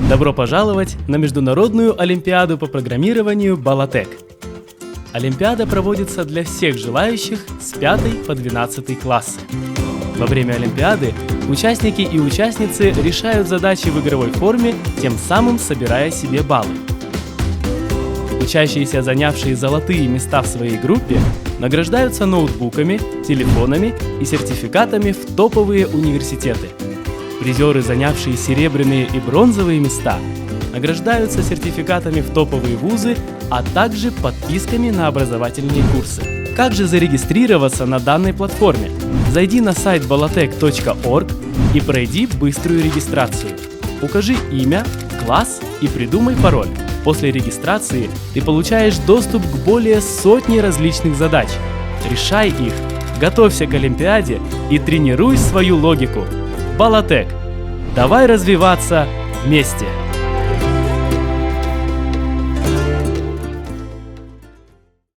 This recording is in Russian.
Добро пожаловать на Международную олимпиаду по программированию Балатек. Олимпиада проводится для всех желающих с 5 по 12 классы. Во время Олимпиады участники и участницы решают задачи в игровой форме, тем самым собирая себе баллы. Учащиеся, занявшие золотые места в своей группе, награждаются ноутбуками, телефонами и сертификатами в топовые университеты. Призеры, занявшие серебряные и бронзовые места, награждаются сертификатами в топовые вузы, а также подписками на образовательные курсы. Как же зарегистрироваться на данной платформе? Зайди на сайт balatec.org и пройди быструю регистрацию. Укажи имя, класс и придумай пароль. После регистрации ты получаешь доступ к более сотни различных задач. Решай их, готовься к Олимпиаде и тренируй свою логику. Балатек. Давай развиваться вместе!